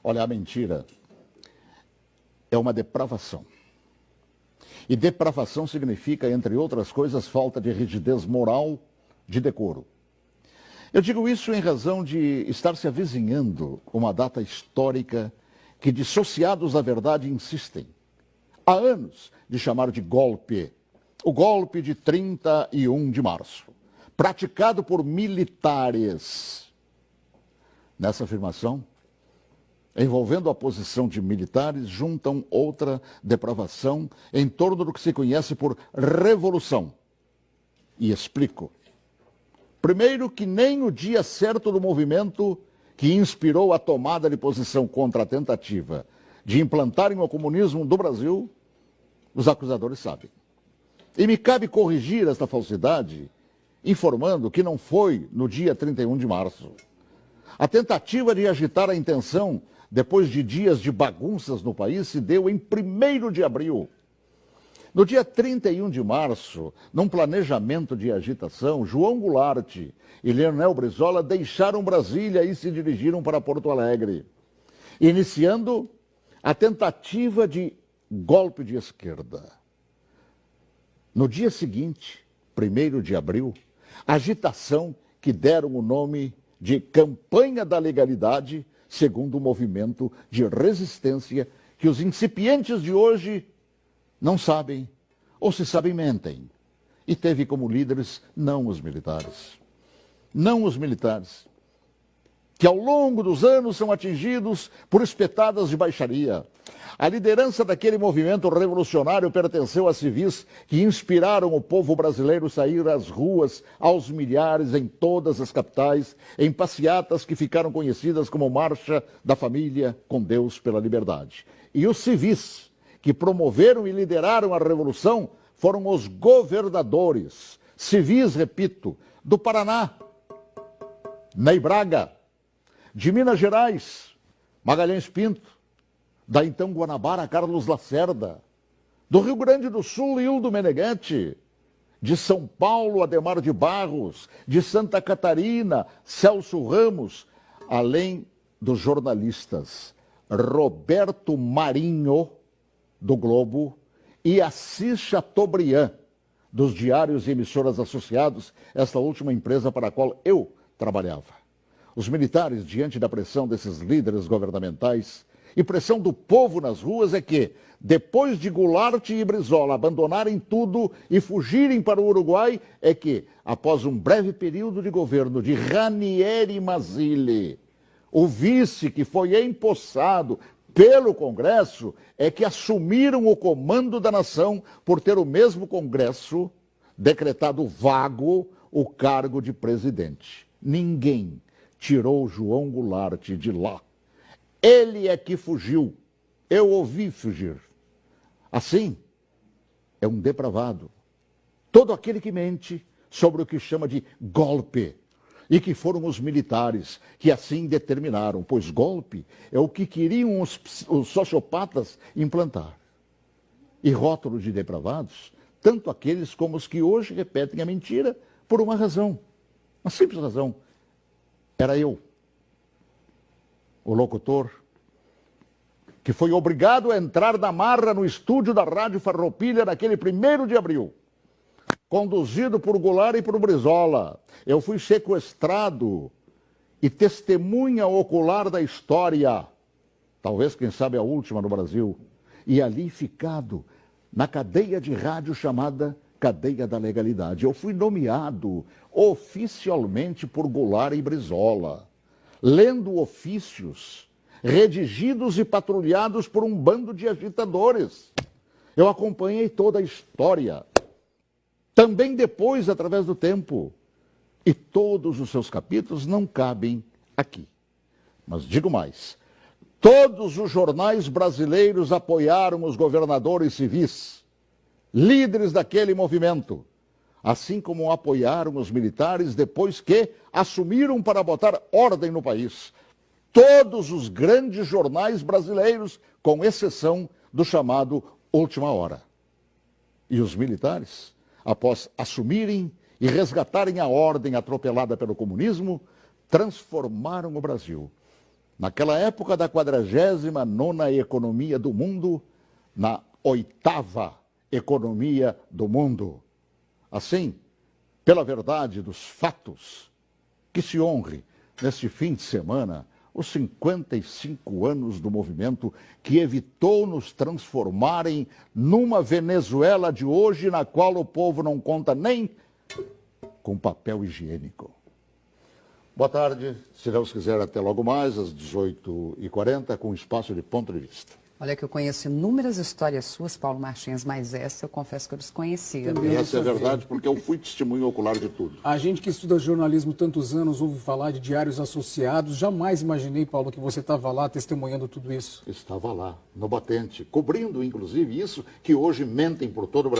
Olha, a mentira é uma depravação. E depravação significa, entre outras coisas, falta de rigidez moral, de decoro. Eu digo isso em razão de estar se avizinhando uma data histórica que dissociados da verdade insistem, há anos, de chamar de golpe. O golpe de 31 de março, praticado por militares. Nessa afirmação, envolvendo a posição de militares, juntam outra depravação em torno do que se conhece por revolução. E explico. Primeiro, que nem o dia certo do movimento que inspirou a tomada de posição contra a tentativa de implantarem o comunismo do Brasil, os acusadores sabem. E me cabe corrigir esta falsidade, informando que não foi no dia 31 de março. A tentativa de agitar a intenção, depois de dias de bagunças no país, se deu em 1º de abril. No dia 31 de março, num planejamento de agitação, João Goulart e Leonel Brizola deixaram Brasília e se dirigiram para Porto Alegre, iniciando a tentativa de golpe de esquerda. No dia seguinte, 1º de abril, agitação que deram o nome de Campanha da Legalidade, segundo o movimento de resistência que os incipientes de hoje não sabem, ou se sabem, mentem. E teve como líderes não os militares. Não os militares, que ao longo dos anos são atingidos por espetadas de baixaria. A liderança daquele movimento revolucionário pertenceu a civis que inspiraram o povo brasileiro a sair às ruas aos milhares em todas as capitais, em passeatas que ficaram conhecidas como Marcha da Família com Deus pela Liberdade. E os civis que promoveram e lideraram a revolução foram os governadores, civis, repito, do Paraná, Ney Braga, de Minas Gerais, Magalhães Pinto, da então Guanabara, Carlos Lacerda, do Rio Grande do Sul, Hildo Menegante, de São Paulo, Adhemar de Barros, de Santa Catarina, Celso Ramos, além dos jornalistas Roberto Marinho, do Globo, e Assis Chateaubriand, dos diários e emissoras associados, esta última empresa para a qual eu trabalhava. Os militares, diante da pressão desses líderes governamentais e pressão do povo nas ruas, é que, depois de Goulart e Brizola abandonarem tudo e fugirem para o Uruguai, é que, após um breve período de governo de Ranieri Mazzilli, o vice que foi empossado pelo Congresso, é que assumiram o comando da nação por ter o mesmo Congresso decretado vago o cargo de presidente. Ninguém tirou João Goulart de lá. Ele é que fugiu. Eu ouvi fugir. Assim, é um depravado. Todo aquele que mente sobre o que chama de golpe. E que foram os militares que assim determinaram, pois golpe é o que queriam os sociopatas implantar. E rótulo de depravados, tanto aqueles como os que hoje repetem a mentira por uma razão. Uma simples razão. Era eu, o locutor, que foi obrigado a entrar na marra no estúdio da Rádio Farroupilha naquele 1º de abril, conduzido por Goulart e por Brizola. Eu fui sequestrado e testemunha ocular da história, talvez, quem sabe, a última no Brasil, e ali ficado na cadeia de rádio chamada Cadeia da Legalidade. Eu fui nomeado oficialmente por Goulart e Brizola, lendo ofícios redigidos e patrulhados por um bando de agitadores. Eu acompanhei toda a história, também depois, através do tempo, e todos os seus capítulos não cabem aqui. Mas digo mais, todos os jornais brasileiros apoiaram os governadores civis, líderes daquele movimento, assim como apoiaram os militares depois que assumiram para botar ordem no país. Todos os grandes jornais brasileiros, com exceção do chamado Última Hora. E os militares, após assumirem e resgatarem a ordem atropelada pelo comunismo, transformaram o Brasil naquela época da 49ª economia do mundo, na 8ª economia do mundo. Assim, pela verdade dos fatos, que se honre neste fim de semana os 55 anos do movimento que evitou nos transformarem numa Venezuela de hoje, na qual o povo não conta nem com papel higiênico. Boa tarde, se Deus quiser, até logo mais, às 18h40, com o espaço de ponto de vista. Olha que eu conheço inúmeras histórias suas, Paulo Martins, mas essa eu confesso que eu desconhecia. E essa é verdade, porque eu fui testemunho ocular de tudo. A gente que estuda jornalismo tantos anos ouve falar de diários associados. Jamais imaginei, Paulo, que você estava lá testemunhando tudo isso. Estava lá, no batente, cobrindo, inclusive, isso que hoje mentem por todo o Brasil.